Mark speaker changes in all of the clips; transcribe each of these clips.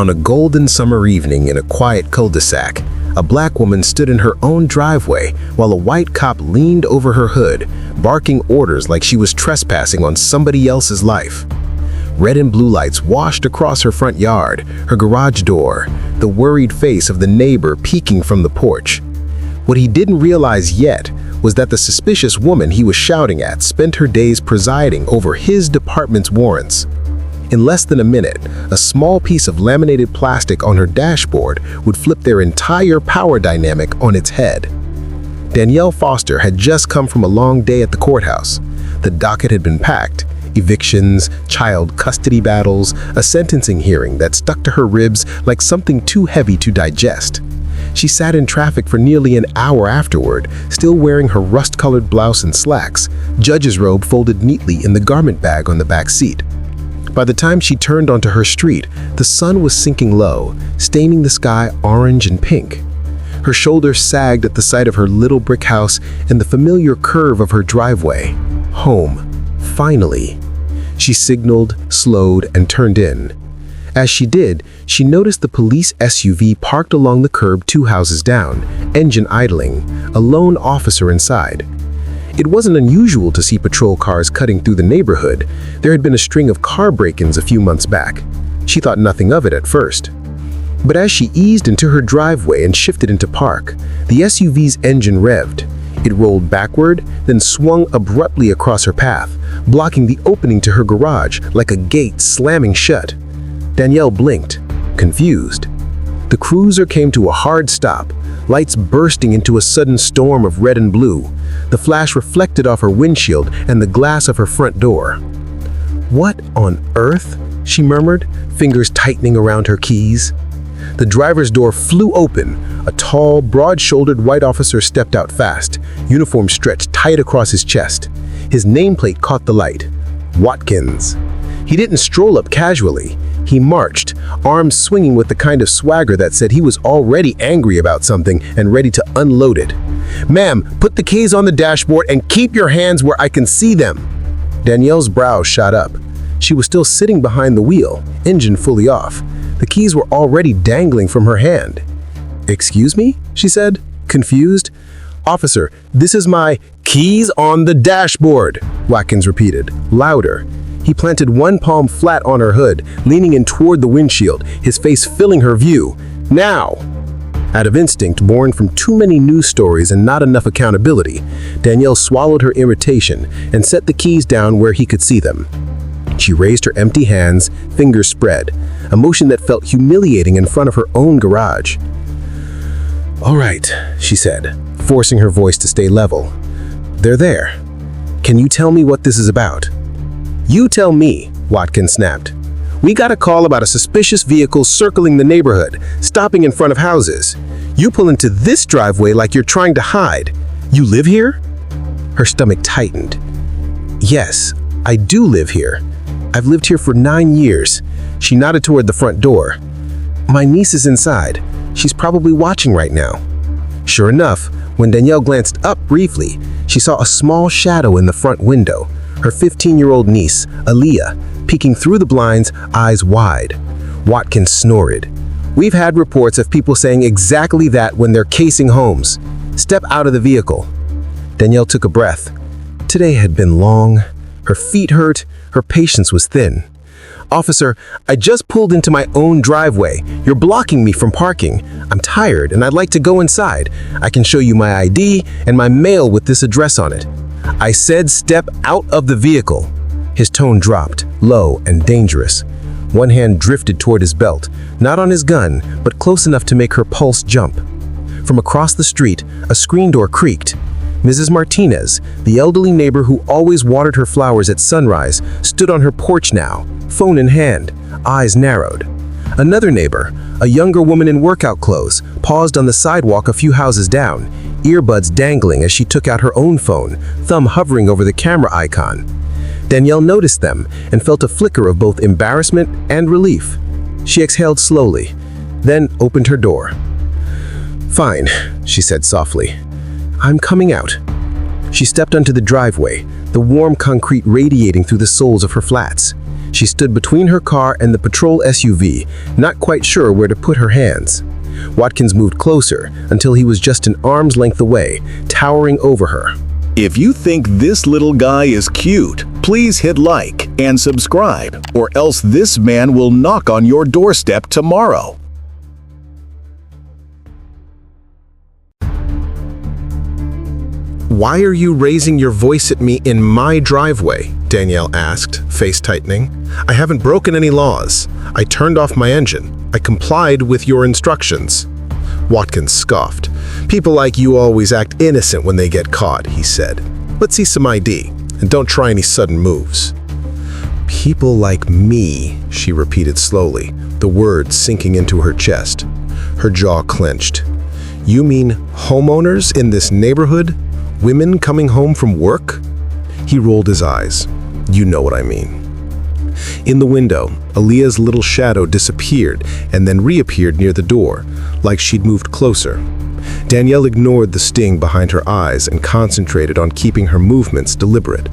Speaker 1: On a golden summer evening in a quiet cul-de-sac, a black woman stood in her own driveway while a white cop leaned over her hood, barking orders like she was trespassing on somebody else's life. Red and blue lights washed across her front yard, her garage door, the worried face of the neighbor peeking from the porch. What he didn't realize yet was that the suspicious woman he was shouting at spent her days presiding over his department's warrants. In less than a minute, a small piece of laminated plastic on her dashboard would flip their entire power dynamic on its head. Danielle Foster had just come from a long day at the courthouse. The docket had been packed: evictions, child custody battles, a sentencing hearing that stuck to her ribs like something too heavy to digest. She sat in traffic for nearly an hour afterward, still wearing her rust-colored blouse and slacks, judge's robe folded neatly in the garment bag on the back seat. By the time she turned onto her street, the sun was sinking low, staining the sky orange and pink. Her shoulders sagged at the sight of her little brick house and the familiar curve of her driveway. Home. Finally. She signaled, slowed, and turned in. As she did, she noticed the police SUV parked along the curb 2 houses down, engine idling, a lone officer inside. It wasn't unusual to see patrol cars cutting through the neighborhood. There had been a string of car break-ins a few months back. She thought nothing of it at first. But as she eased into her driveway and shifted into park, the SUV's engine revved. It rolled backward, then swung abruptly across her path, blocking the opening to her garage like a gate slamming shut. Danielle blinked, confused. The cruiser came to a hard stop, lights bursting into a sudden storm of red and blue. The flash reflected off her windshield and the glass of her front door. "What on earth?" she murmured, fingers tightening around her keys. The driver's door flew open. A tall, broad-shouldered white officer stepped out fast, uniform stretched tight across his chest. His nameplate caught the light. Watkins. He didn't stroll up casually. He marched, arms swinging with the kind of swagger that said he was already angry about something and ready to unload it. "Ma'am, put the keys on the dashboard and keep your hands where I can see them." Danielle's brows shot up. She was still sitting behind the wheel, engine fully off. The keys were already dangling from her hand. "Excuse me?" she said, confused. "Officer, this is my keys on the dashboard," Watkins repeated, louder. He planted one palm flat on her hood, leaning in toward the windshield, his face filling her view. "Now!" Out of instinct, born from too many news stories and not enough accountability, Danielle swallowed her irritation and set the keys down where he could see them. She raised her empty hands, fingers spread, a motion that felt humiliating in front of her own garage. "All right," she said, forcing her voice to stay level. "They're there. Can you tell me what this is about?" "You tell me," Watkins snapped. "We got a call about a suspicious vehicle circling the neighborhood, stopping in front of houses. You pull into this driveway like you're trying to hide. You live here?" Her stomach tightened. "Yes, I do live here. I've lived here for 9 years." She nodded toward the front door. "My niece is inside. She's probably watching right now." Sure enough, when Danielle glanced up briefly, she saw a small shadow in the front window. Her 15-year-old niece, Aaliyah, peeking through the blinds, eyes wide. Watkins snorted. "We've had reports of people saying exactly that when they're casing homes. Step out of the vehicle." Danielle took a breath. Today had been long. Her feet hurt. Her patience was thin. "Officer, I just pulled into my own driveway. You're blocking me from parking. I'm tired and I'd like to go inside. I can show you my ID and my mail with this address on it." "I said step out of the vehicle." His tone dropped, low and dangerous. One hand drifted toward his belt, not on his gun, but close enough to make her pulse jump. From across the street, a screen door creaked. Mrs. Martinez, the elderly neighbor who always watered her flowers at sunrise, stood on her porch now, phone in hand, eyes narrowed. Another neighbor, a younger woman in workout clothes, paused on the sidewalk a few houses down, earbuds dangling as she took out her own phone, thumb hovering over the camera icon. Danielle noticed them and felt a flicker of both embarrassment and relief. She exhaled slowly, then opened her door. "Fine," she said softly. "I'm coming out." She stepped onto the driveway, the warm concrete radiating through the soles of her flats. She stood between her car and the patrol SUV, not quite sure where to put her hands. Watkins moved closer until he was just an arm's length away, towering over her.
Speaker 2: If you think this little guy is cute, please hit like and subscribe, or else this man will knock on your doorstep tomorrow.
Speaker 1: "Why are you raising your voice at me in my driveway?" Danielle asked, face tightening. "I haven't broken any laws. I turned off my engine. I complied with your instructions." Watkins scoffed. "People like you always act innocent when they get caught," he said. "Let's see some ID, and don't try any sudden moves." "People like me," she repeated slowly, the words sinking into her chest. Her jaw clenched. "You mean homeowners in this neighborhood? Women coming home from work?" He rolled his eyes. "You know what I mean." In the window, Aaliyah's little shadow disappeared and then reappeared near the door, like she'd moved closer. Danielle ignored the sting behind her eyes and concentrated on keeping her movements deliberate.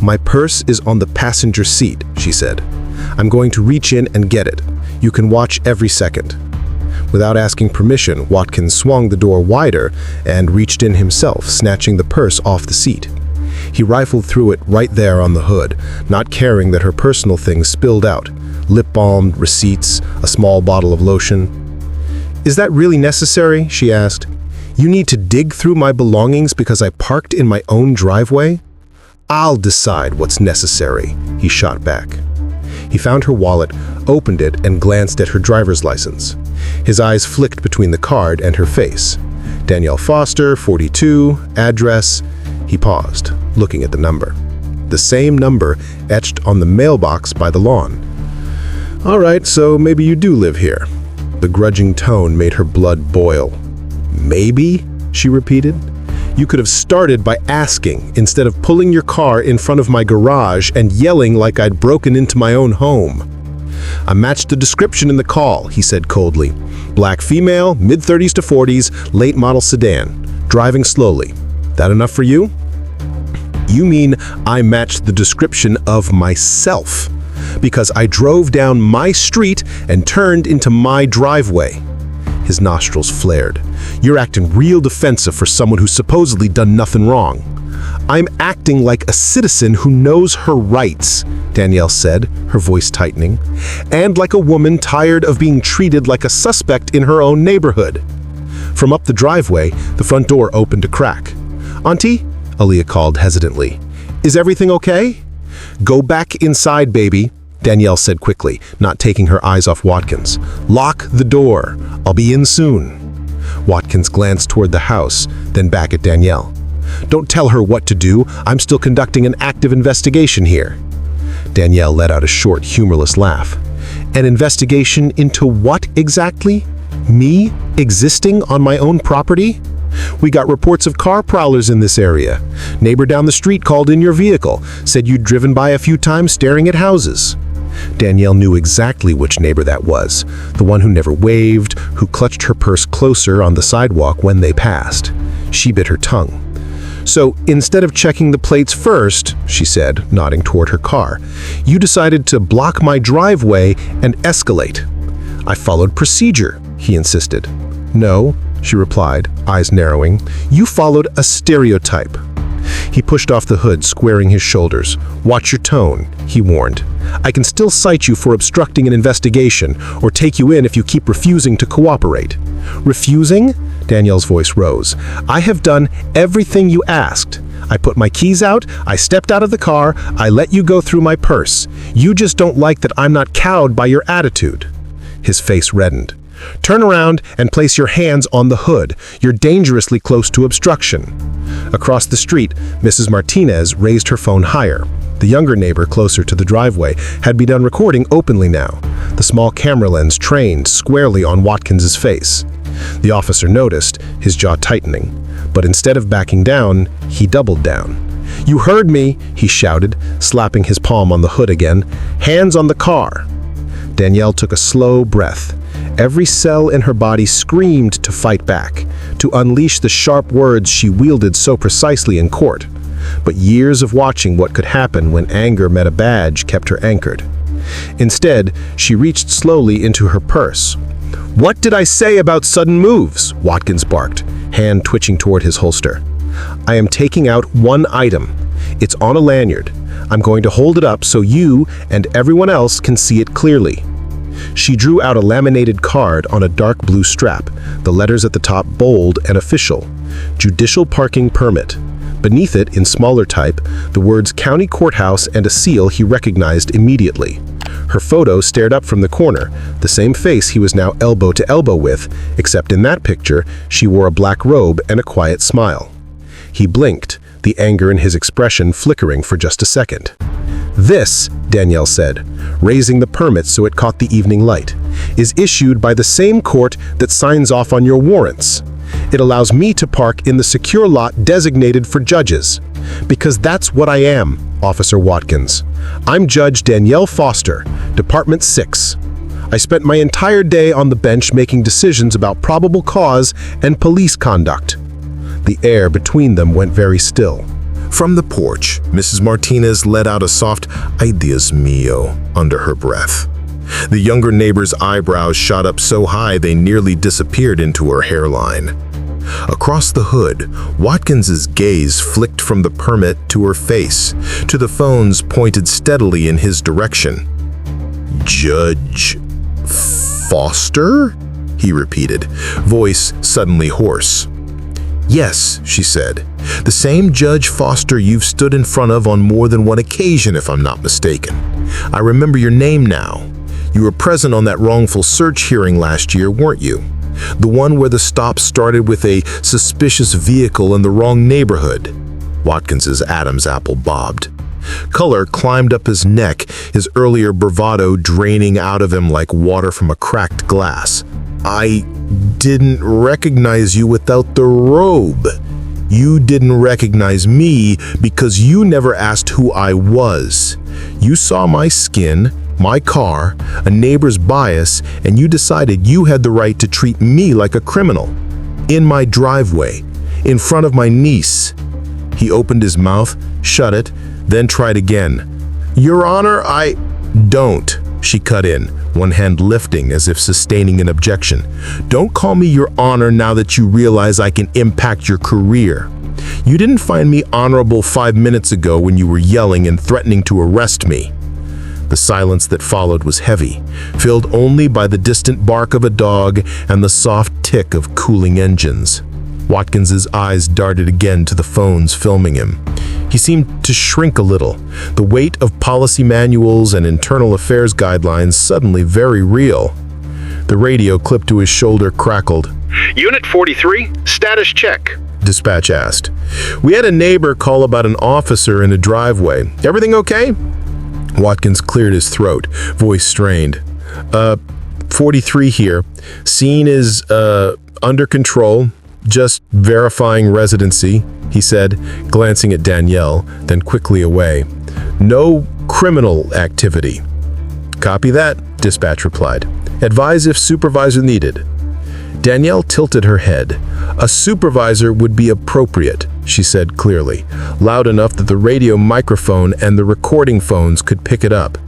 Speaker 1: "My purse is on the passenger seat," she said. "I'm going to reach in and get it. You can watch every second." Without asking permission, Watkins swung the door wider and reached in himself, snatching the purse off the seat. He rifled through it right there on the hood, not caring that her personal things spilled out: lip balm, receipts, a small bottle of lotion. "Is that really necessary?" she asked. "You need to dig through my belongings because I parked in my own driveway?" "I'll decide what's necessary," he shot back. He found her wallet, opened it, and glanced at her driver's license. His eyes flicked between the card and her face. Danielle Foster, 42, address. He paused, looking at the number. The same number etched on the mailbox by the lawn. "All right, so maybe you do live here." The grudging tone made her blood boil. "Maybe?" she repeated. "You could have started by asking, instead of pulling your car in front of my garage and yelling like I'd broken into my own home." "I matched the description in the call," he said coldly. "Black female, mid-30s to 40s, late model sedan, driving slowly. That enough for you?" "You mean I matched the description of myself, because I drove down my street and turned into my driveway." His nostrils flared. "You're acting real defensive for someone who's supposedly done nothing wrong." "I'm acting like a citizen who knows her rights," Danielle said, her voice tightening, "and like a woman tired of being treated like a suspect in her own neighborhood." From up the driveway, the front door opened a crack. "Auntie?" Aaliyah called hesitantly. "Is everything okay?" "Go back inside, baby," Danielle said quickly, not taking her eyes off Watkins. "Lock the door. I'll be in soon." Watkins glanced toward the house, then back at Danielle. "Don't tell her what to do. I'm still conducting an active investigation here." Danielle let out a short, humorless laugh. "An investigation into what exactly? Me existing on my own property? We got reports of car prowlers in this area. Neighbor down the street called in your vehicle, said you'd driven by a few times staring at houses." Danielle knew exactly which neighbor that was, the one who never waved, who clutched her purse closer on the sidewalk when they passed. She bit her tongue. "So instead of checking the plates first," she said, nodding toward her car, "you decided to block my driveway and escalate." "I followed procedure," he insisted. "No," she replied, eyes narrowing. "You followed a stereotype." He pushed off the hood, squaring his shoulders. "Watch your tone," he warned. "I can still cite you for obstructing an investigation or take you in if you keep refusing to cooperate." "Refusing?" Danielle's voice rose. "I have done everything you asked. I put my keys out, I stepped out of the car, I let you go through my purse. You just don't like that I'm not cowed by your attitude." His face reddened. "Turn around and place your hands on the hood. You're dangerously close to obstruction." Across the street, Mrs. Martinez raised her phone higher. The younger neighbor closer to the driveway had begun recording openly now, the small camera lens trained squarely on Watkins's face. The officer noticed, his jaw tightening, but instead of backing down, he doubled down. "You heard me," he shouted, slapping his palm on the hood again. "Hands on the car." Danielle took a slow breath. Every cell in her body screamed to fight back, to unleash the sharp words she wielded so precisely in court. but years of watching what could happen when anger met a badge kept her anchored. Instead, she reached slowly into her purse. "What did I say about sudden moves?" Watkins barked, hand twitching toward his holster. "I am taking out one item. It's on a lanyard. I'm going to hold it up so you and everyone else can see it clearly." She drew out a laminated card on a dark blue strap, the letters at the top bold and official. Judicial Parking Permit. Beneath it, in smaller type, the words County Courthouse and a seal he recognized immediately. Her photo stared up from the corner, the same face he was now elbow to elbow with, except in that picture, she wore a black robe and a quiet smile. He blinked, the anger in his expression flickering for just a second. "This," Danielle said, raising the permit so it caught the evening light, "is issued by the same court that signs off on your warrants. It allows me to park in the secure lot designated for judges. Because that's what I am, Officer Watkins. I'm Judge Danielle Foster, Department 6. I spent my entire day on the bench making decisions about probable cause and police conduct." The air between them went very still. From the porch, Mrs. Martinez let out a soft "Ay Dios mío" under her breath. The younger neighbor's eyebrows shot up so high they nearly disappeared into her hairline. Across the hood, Watkins's gaze flicked from the permit to her face, to the phones pointed steadily in his direction. "Judge Foster?" he repeated, voice suddenly hoarse. "Yes," she said. "The same Judge Foster you've stood in front of on more than one occasion, if I'm not mistaken. I remember your name now. You were present on that wrongful search hearing last year, weren't you? The one where the stop started with a suspicious vehicle in the wrong neighborhood." Watkins's Adam's apple bobbed. Color climbed up his neck, his earlier bravado draining out of him like water from a cracked glass. "I didn't recognize you without the robe. You didn't recognize me because you never asked who I was. You saw my skin, my car, a neighbor's bias, and you decided you had the right to treat me like a criminal. In my driveway, in front of my niece." He opened his mouth, shut it, then tried again. "Your Honor, I—" "Don't," she cut in, one hand lifting as if sustaining an objection. "Don't call me Your Honor now that you realize I can impact your career. You didn't find me honorable 5 minutes ago when you were yelling and threatening to arrest me." The silence that followed was heavy, filled only by the distant bark of a dog and the soft tick of cooling engines. Watkins's eyes darted again to the phones filming him. He seemed to shrink a little, the weight of policy manuals and internal affairs guidelines suddenly very real. The radio clipped to his shoulder crackled.
Speaker 3: "Unit 43, status check,"
Speaker 1: dispatch asked. "We had a neighbor call about an officer in a driveway. Everything okay?" Watkins cleared his throat, voice strained. 43 here. Scene is, under control. Just verifying residency," he said, glancing at Danielle, then quickly away. "No criminal activity." "Copy that," dispatch replied. "Advise if supervisor needed." Danielle tilted her head. "A supervisor would be appropriate," she said clearly, loud enough that the radio microphone and the recording phones could pick it up.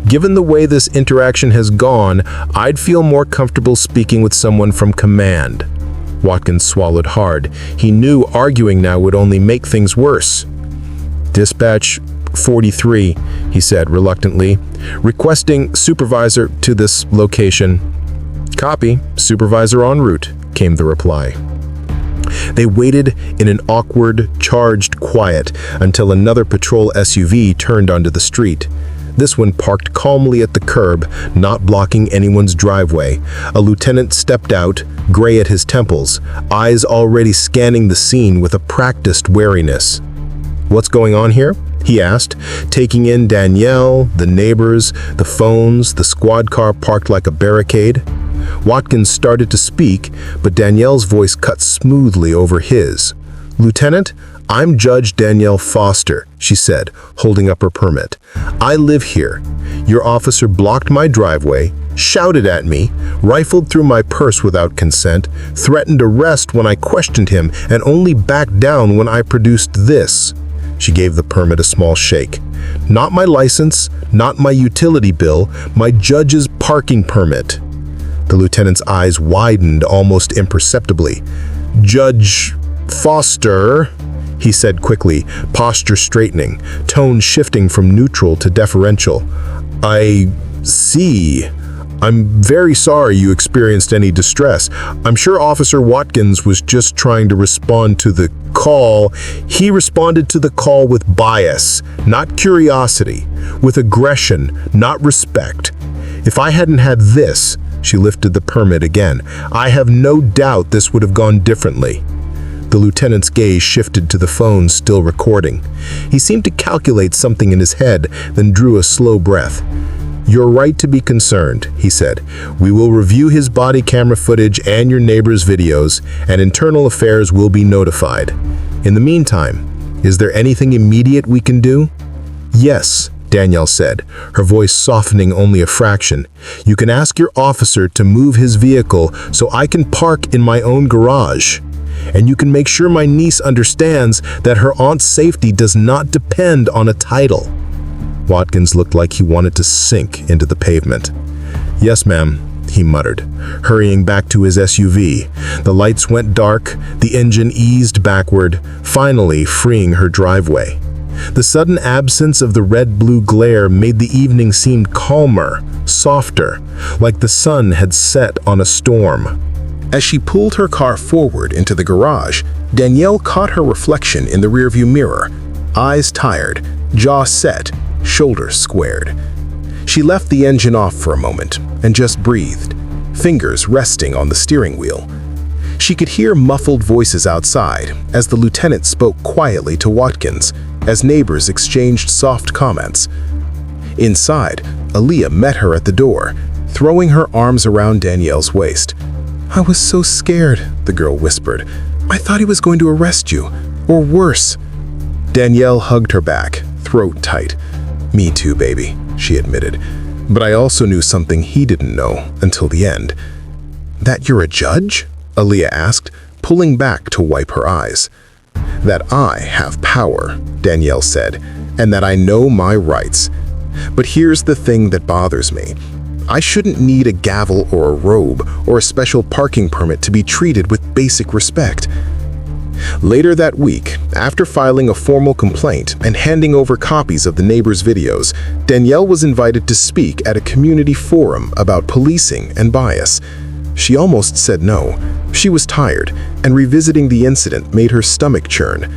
Speaker 1: "Given the way this interaction has gone, I'd feel more comfortable speaking with someone from command." Watkins swallowed hard. He knew arguing now would only make things worse. "Dispatch 43, he said reluctantly, "requesting supervisor to this location." "Copy, supervisor en route," came the reply. They waited in an awkward, charged quiet until another patrol SUV turned onto the street. This one parked calmly at the curb, not blocking anyone's driveway. A lieutenant stepped out, gray at his temples, eyes already scanning the scene with a practiced wariness. "What's going on here?" he asked, taking in Danielle, the neighbors, the phones, the squad car parked like a barricade. Watkins started to speak, but Danielle's voice cut smoothly over his. "Lieutenant, I'm Judge Danielle Foster," she said, holding up her permit. "I live here. Your officer blocked my driveway, shouted at me, rifled through my purse without consent, threatened arrest when I questioned him, and only backed down when I produced this." She gave the permit a small shake. "Not my license, not my utility bill, my judge's parking permit." The lieutenant's eyes widened almost imperceptibly. "Judge Foster," he said quickly, posture straightening, tone shifting from neutral to deferential. "I see. I'm very sorry you experienced any distress. I'm sure Officer Watkins was just trying to respond to the call." He responded to the call with bias, not curiosity, with aggression, not respect. "If I hadn't had this," she lifted the permit again, "I have no doubt this would have gone differently." The lieutenant's gaze shifted to the phone still recording. He seemed to calculate something in his head, then drew a slow breath. "You're right to be concerned," he said. "We will review his body camera footage and your neighbor's videos, and Internal Affairs will be notified. In the meantime, is there anything immediate we can do?" "Yes," Danielle said, her voice softening only a fraction. "You can ask your officer to move his vehicle so I can park in my own garage. And you can make sure my niece understands that her aunt's safety does not depend on a title." Watkins looked like he wanted to sink into the pavement. "Yes, ma'am," he muttered, hurrying back to his SUV. The lights went dark, the engine eased backward, finally freeing her driveway. The sudden absence of the red-blue glare made the evening seem calmer, softer, like the sun had set on a storm. As she pulled her car forward into the garage, Danielle caught her reflection in the rearview mirror, eyes tired, jaw set, shoulders squared. She left the engine off for a moment and just breathed, fingers resting on the steering wheel. She could hear muffled voices outside as the lieutenant spoke quietly to Watkins, as neighbors exchanged soft comments. Inside, Aaliyah met her at the door, throwing her arms around Danielle's waist. "I was so scared," the girl whispered. "I thought he was going to arrest you, or worse." Danielle hugged her back, throat tight. "Me too, baby," she admitted. "But I also knew something he didn't know until the end." "That you're a judge?" Aaliyah asked, pulling back to wipe her eyes. "That I have power," Danielle said, "and that I know my rights. But here's the thing that bothers me. I shouldn't need a gavel or a robe or a special parking permit to be treated with basic respect." Later that week, after filing a formal complaint and handing over copies of the neighbors' videos, Danielle was invited to speak at a community forum about policing and bias. She almost said no. She was tired, and revisiting the incident made her stomach churn.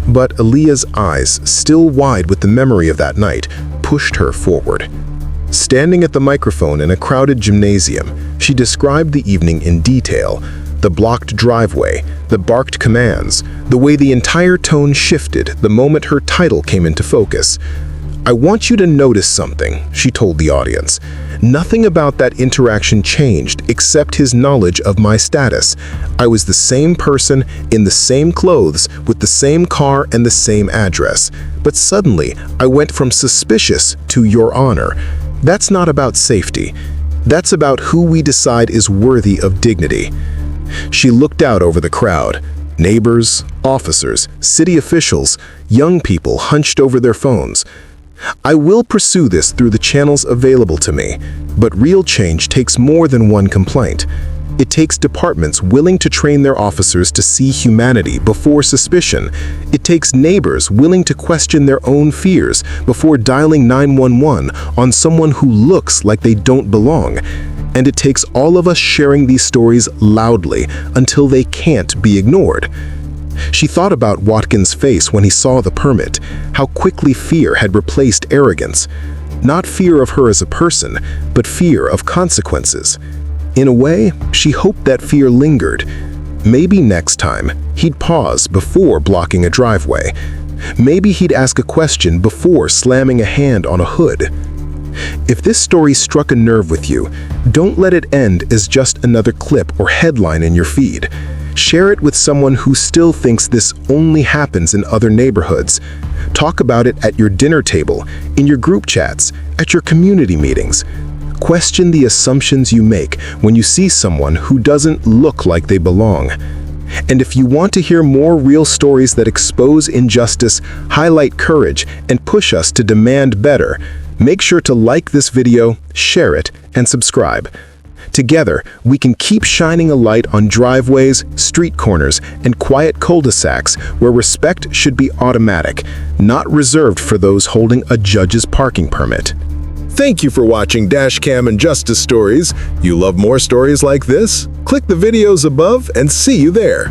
Speaker 1: But Aaliyah's eyes, still wide with the memory of that night, pushed her forward. Standing at the microphone in a crowded gymnasium, she described the evening in detail: the blocked driveway, the barked commands, the way the entire tone shifted the moment her title came into focus. "I want you to notice something," she told the audience. "Nothing about that interaction changed except his knowledge of my status. I was the same person, in the same clothes, with the same car and the same address. But suddenly, I went from suspicious to Your Honor. That's not about safety. That's about who we decide is worthy of dignity." She looked out over the crowd. Neighbors, officers, city officials, young people hunched over their phones. "I will pursue this through the channels available to me, but real change takes more than one complaint. It takes departments willing to train their officers to see humanity before suspicion. It takes neighbors willing to question their own fears before dialing 911 on someone who looks like they don't belong. And it takes all of us sharing these stories loudly until they can't be ignored." She thought about Watkins' face when he saw the permit, how quickly fear had replaced arrogance. Not fear of her as a person, but fear of consequences. In a way, she hoped that fear lingered. Maybe next time, he'd pause before blocking a driveway. Maybe he'd ask a question before slamming a hand on a hood. If this story struck a nerve with you, don't let it end as just another clip or headline in your feed. Share it with someone who still thinks this only happens in other neighborhoods. Talk about it at your dinner table, in your group chats, at your community meetings. Question the assumptions you make when you see someone who doesn't look like they belong. And if you want to hear more real stories that expose injustice, highlight courage, and push us to demand better, make sure to like this video, share it, and subscribe. Together, we can keep shining a light on driveways, street corners, and quiet cul-de-sacs where respect should be automatic, not reserved for those holding a judge's parking permit.
Speaker 2: Thank you for watching DashCam and Justice Stories. You love more stories like this? Click the videos above and see you there.